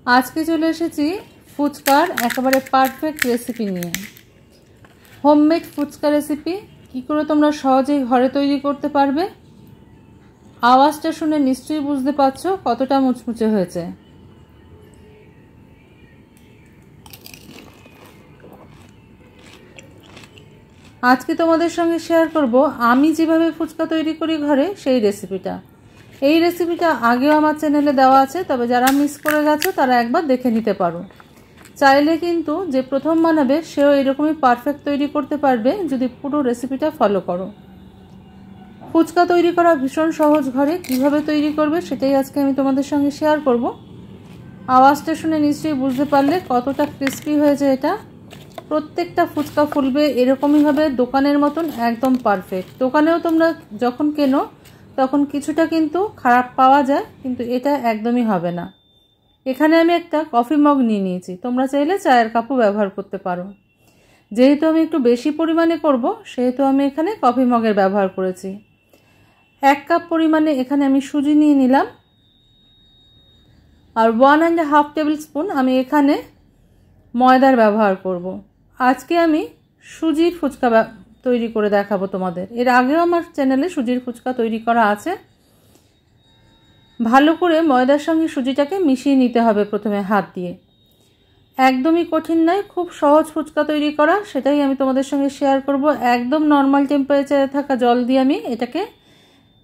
আজকে চলে এসেছি ফুচকার একেবারে পারফেক্ট রেসিপি নিয়ে। হোমমেড ফুচকা রেসিপি কী করে তোমরা সহজেই ঘরে তৈরি করতে পারবে। আওয়াজটা শুনে নিশ্চয়ই বুঝতে পারছো কতটা মুচমুচে হয়েছে। আজকে তোমাদের সঙ্গে শেয়ার করব আমি যেভাবে ফুচকা তৈরি করি ঘরে সেই রেসিপিটা। এই রেসিপিটা আগেও আমার চ্যানেলে দেওয়া আছে, তবে যারা মিস করে গেছো তারা একবার দেখে নিতে পারো। চাইলে কিন্তু যে প্রথম বানাবে সেও এরকমই পারফেক্ট তৈরি করতে পারবে যদি পুরো রেসিপিটা ফলো করো। ফুচকা তৈরি করা ভীষণ সহজ, ঘরে কিভাবে তৈরি করবে সেটাই আজকে আমি তোমাদের সঙ্গে শেয়ার করব। আওয়াজটা শুনে নিশ্চয়ই বুঝতে পারলে কতটা ক্রিস্পি হয়েছে এটা। প্রত্যেকটা ফুচকা ফুলবে এরকমই হবে, দোকানের মতন একদম পারফেক্ট। দোকানেও তোমরা যখন কেনো তখন কিছুটা কিন্তু খারাপ পাওয়া যায়, কিন্তু এটা একদমই হবে না। এখানে আমি একটা কফি মগ নিয়ে নিয়েছি, তোমরা চাইলে চায়ের কাপও ব্যবহার করতে পারো। যেহেতু আমি একটু বেশি পরিমাণে করব সেহেতু আমি এখানে কফি মগের ব্যবহার করেছি। 1 কাপ পরিমাণে এখানে আমি সুজি নিয়ে নিলাম, আর 1.5 টেবিল স্পুন আমি এখানে ময়দার ব্যবহার করব। আজকে আমি সুজির ফুচকা তৈরি করে দেখাবো তোমাদের। এর আগেও আমার চ্যানেলে সুজির ফুচকা তৈরি করা আছে। ভালো করে ময়দার সঙ্গে সুজিটাকে মিশিয়ে নিতে হবে প্রথমে হাত দিয়ে। একদমই কঠিন নয়, খুব সহজ ফুচকা তৈরি করা, সেটাই আমি তোমাদের সঙ্গে শেয়ার করব। একদম নর্মাল টেম্পারেচারে থাকা জল দিয়ে আমি এটাকে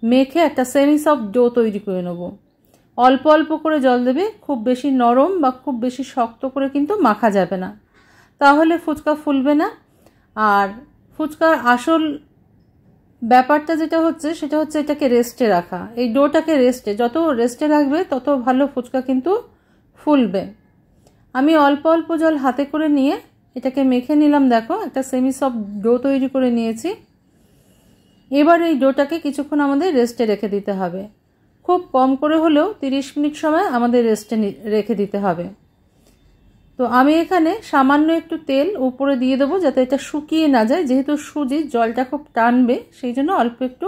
মেখে একটা সেমি সফট ডো তৈরি করে নেব। অল্প অল্প করে জল দেবে, খুব বেশি নরম বা খুব বেশি শক্ত করে কিন্তু মাখা যাবে না, তাহলে ফুচকা ফুলবে না। আর ফুচকার আসল ব্যাপারটা যেটা হচ্ছে সেটা হচ্ছে এটাকে রেস্টে রাখা। এই ডোটাকে যত রেস্টে রাখবে তত ভালো ফুচকা কিন্তু ফুলবে। আমি অল্প অল্প জল হাতে করে নিয়ে এটাকে মেখে নিলাম। দেখো একটা সেমি সফট ডো তৈরি করে নিয়েছি। এবার এই ডোটাকে কিছুক্ষণ আমাদের রেস্টে রেখে দিতে হবে। খুব কম করে হলেও 30 মিনিট সময় আমাদের রেস্টে রেখে দিতে হবে। তো আমি এখানে সামান্য একটু তেল উপরে দিয়ে দেবো যাতে এটা শুকিয়ে না যায়, যেহেতু সুজির জলটা খুব টানবে সেই জন্য অল্প একটু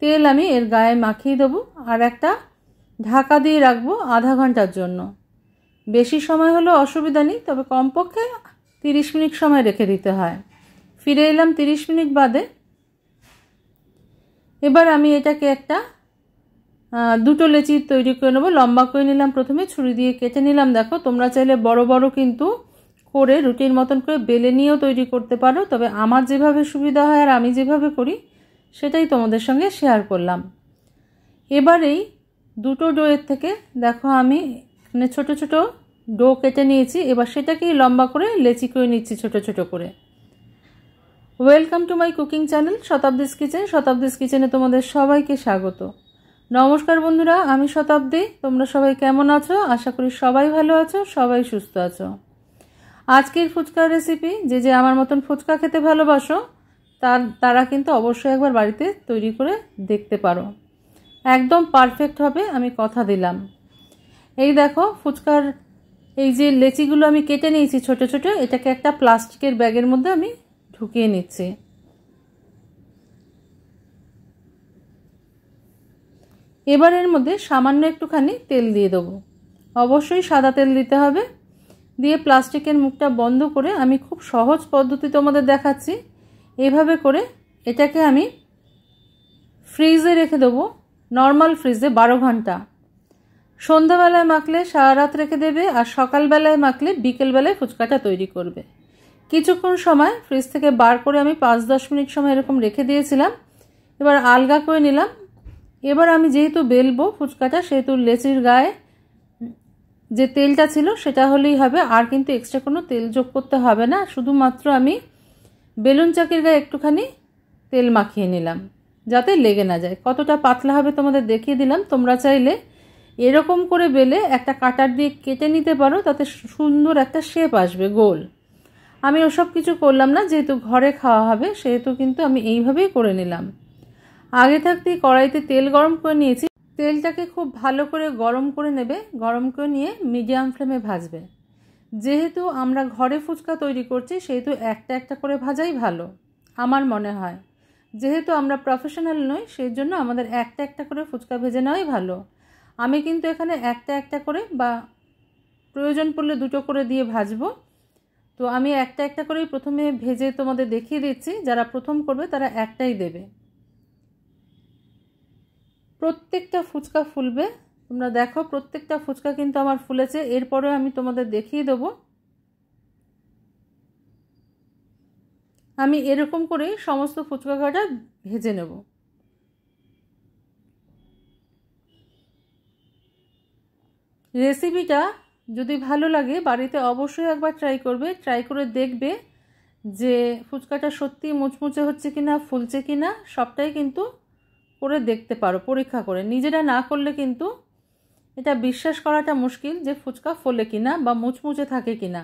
তেল আমি এর গায়ে মাখিয়ে দেবো। আর একটা ঢাকা দিয়ে রাখবো আধা ঘন্টার জন্য। বেশি সময় হলেও অসুবিধা নেই, তবে কমপক্ষে 30 মিনিট সময় রেখে দিতে হয়। ফিরে এলাম 30 মিনিট বাদে। এবার আমি এটাকে একটা দুটো লেচি তৈরি করে নেবো। লম্বা করে নিলাম, প্রথমে ছুরি দিয়ে কেটে নিলাম। দেখো তোমরা চাইলে বড় বড় কিন্তু করে রুটির মতন করে বেলে নিয়েও তৈরি করতে পারো, তবে আমার যেভাবে সুবিধা হয় আর আমি যেভাবে করি সেটাই তোমাদের সঙ্গে শেয়ার করলাম। এবার এই দুটো ডোয়ের থেকে দেখো আমি ছোট ছোট ডো কেটে নিয়েছি। এবার সেটাকেই লম্বা করে লেচি করে নিচ্ছি ছোট ছোট করে। Welcome to my cooking channel Shatabdi's kitchen. Shatabdi's কিচেনে তোমাদের সবাইকে স্বাগত। নমস্কার বন্ধুরা, আমি শতাব্দী। তোমরা সবাই কেমন আছো? আশা করি সবাই ভালো আছো, সবাই সুস্থ আছো। আজকের ফুচকার রেসিপি যে আমার মতন ফুচকা খেতে ভালোবাসো তারা কিন্তু অবশ্যই একবার বাড়িতে তৈরি করে দেখতে পারো। একদম পারফেক্ট হবে, আমি কথা দিলাম। এই দেখো ফুচকার এই যে লেচিগুলো আমি কেটে নিয়েছি ছোট ছোট, এটাকে একটা প্লাস্টিকের ব্যাগের মধ্যে আমি ঢুকিয়ে নিচ্ছি। এবার এর মধ্যে সামান্য একটুখানি তেল দিয়ে দেবো, অবশ্যই সাদা তেল দিতে হবে। দিয়ে প্লাস্টিকের মুখটা বন্ধ করে আমি খুব সহজ পদ্ধতি তোমাদের দেখাচ্ছি। এভাবে করে এটাকে আমি ফ্রিজে রেখে দেবো, নর্মাল ফ্রিজে 12 ঘন্টা। সন্ধ্যাবেলায় মাখলে সারা রাত রেখে দেবে, আর সকালবেলায় মাখলে বিকেলবেলায় ফুচকাটা তৈরি করবে। কিছুক্ষণ সময় ফ্রিজ থেকে বার করে আমি 5-10 মিনিট সময় এরকম রেখে দিয়েছিলাম। এবার আলগা করে নিলাম। এবার আমি যেহেতু বেলবো ফুচকাটা, সেহেতু লেচির গায়ে যে তেলটা ছিল সেটা হলেই হবে, আর কিন্তু এক্সট্রা কোনো তেল যোগ করতে হবে না। শুধুমাত্র আমি বেলুন চাকির গায়ে একটুখানি তেল মাখিয়ে নিলাম যাতে লেগে না যায়। কতটা পাতলা হবে তোমাদের দেখিয়ে দিলাম। তোমরা চাইলে এরকম করে বেলে একটা কাটার দিয়ে কেটে নিতে পারো, তাতে সুন্দর একটা শেপ আসবে গোল। আমি ওসব কিছু করলাম না, যেহেতু ঘরে খাওয়া হবে সেহেতু কিন্তু আমি এইভাবেই করে নিলাম। আগে থাকতেই কড়াইতে তেল গরম করে নিয়েছি। তেলটাকে খুব ভালো করে গরম করে নেবে, গরম করে নিয়ে মিডিয়াম ফ্লেমে ভাজবে। যেহেতু আমরা ঘরে ফুচকা তৈরি করছি সেহেতু একটা একটা করে ভাজাই ভালো আমার মনে হয়। যেহেতু আমরা প্রফেশনাল নই সেই জন্য আমাদের একটা একটা করে ফুচকা ভেজে নেওয়াই ভালো। আমি কিন্তু এখানে একটা একটা করে বা প্রয়োজন পড়লে দুটো করে দিয়ে ভাজবো। তো আমি একটা একটা করেই প্রথমে ভেজে তোমাদের দেখিয়ে দিচ্ছি, যারা প্রথম করবে তারা একটাই দেবে। প্রত্যেকটা ফুচকা ফুলবে, তোমরা দেখো প্রত্যেকটা ফুচকা কিন্তু আমার ফুলেছে। এরপরে আমি তোমাদের দেখিয়ে দেবো। আমি এরকম করেই সমস্ত ফুচকা কটা ভেজে নেব। রেসিপিটা যদি ভালো লাগে বাড়িতে অবশ্যই একবার ট্রাই করবে। ট্রাই করে দেখবে যে ফুচকাটা সত্যি মুচমুচে হচ্ছে কিনা, ফুলছে কিনা, সবটাই কিন্তু করে দেখতে পারো পরীক্ষা করে। নিজেরা না করলে কিন্তু এটা বিশ্বাস করাটা মুশকিল যে ফুচকা ফোলে কিনা বা মুচমুচে থাকে কিনা,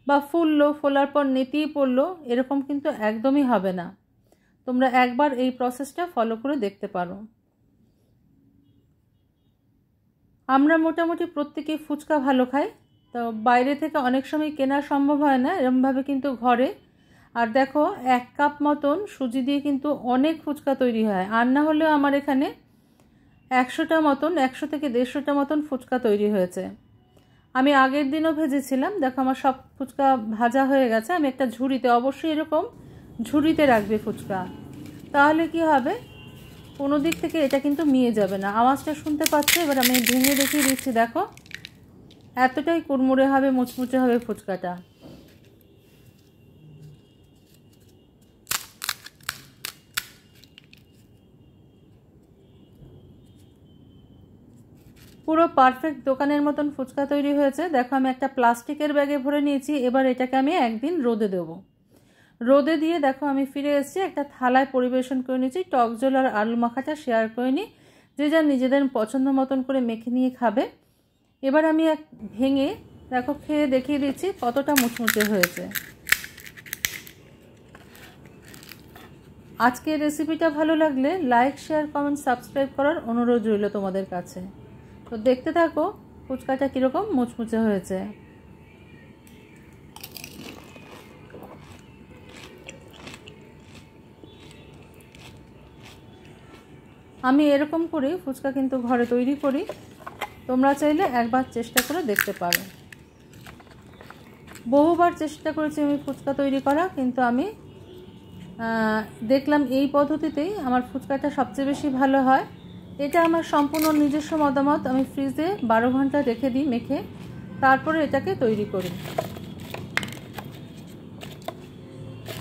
বা ফুললো, ফোলার পর নেতিয়ে পড়লো, এরকম কিন্তু একদমই হবে না। তোমরা একবার এই প্রসেসটা ফলো করে দেখতে পারো। আমরা মোটামুটি প্রত্যেকেই ফুচকা ভালো খাই, তো বাইরে থেকে অনেক সময় কেনা সম্ভব হয় না, এরকমভাবে কিন্তু ঘরে। আর দেখো 1 কাপ মতন সুজি দিয়ে কিন্তু অনেক ফুচকা তৈরি হয়। আর না হলেও আমার এখানে 100টা মতন, 100 থেকে 150টা মতন ফুচকা তৈরি হয়েছে। আমি আগের দিনও ভেজেছিলাম। দেখো আমার সব ফুচকা ভাজা হয়ে গেছে। আমি একটা ঝুড়িতে, অবশ্যই এরকম ঝুড়িতে রাখবে ফুচকা, তাহলে কি হবে কোনো দিক থেকে এটা কিন্তু মিয়ে যাবে না। আওয়াজটা শুনতে পাচ্ছ? এবার আমি ভেঙে দেখিয়ে দিচ্ছি। দেখো এতটাই কুড়মুড়ে হবে, মুচমুচে হবে ফুচকাটা। পুরো পারফেক্ট দোকানের মতন ফুচকা তৈরি হয়েছে। দেখো আমি একটা প্লাস্টিকের ব্যাগে ভরে নিয়েছি। এবার এটাকে আমি একদিন রোদে দেবো। রোদে দিয়ে দেখো আমি ফিরে এসেছি, একটা থালায় পরিবেশন করে নিয়েছি। টক ঝোল আর আলু মাখাটা শেয়ার করে নিই, যে যা নিজেদের পছন্দ মতন করে মেখে নিয়ে খাবে। এবার আমি ভেঙে দেখো খেয়ে দেখিয়ে দিচ্ছি কতটা মুচমুচে হয়েছে। আজকের রেসিপিটা ভালো লাগলে লাইক, শেয়ার, কমেন্ট, সাবস্ক্রাইব করার অনুরোধ রইল তোমাদের কাছে। তো দেখতে থাকো ফুচকাটা কীরকম মুচমুচে হয়েছে। আমি এরকম করে ফুচকা কিন্তু ঘরে তৈরি করি, তোমরা চাইলে একবার চেষ্টা করে দেখতে পারো। বহুবার চেষ্টা করেছি আমি ফুচকা তৈরি করা, কিন্তু আমি দেখলাম এই পদ্ধতিতেই আমার ফুচকাটা সবচেয়ে বেশি ভালো হয়। এটা আমার সম্পূর্ণ নিজস্ব মতামত। আমি ফ্রিজে 12 ঘন্টা রেখে দিই মেখে, তারপরে এটাকে তৈরি করি।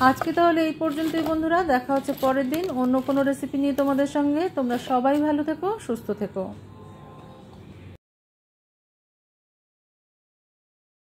আজকে তাহলে এই পর্যন্তই বন্ধুরা, দেখা হচ্ছে পরের দিন অন্য কোনো রেসিপি নিয়ে তোমাদের সঙ্গে। তোমরা সবাই ভালো থেকো, সুস্থ থেকো।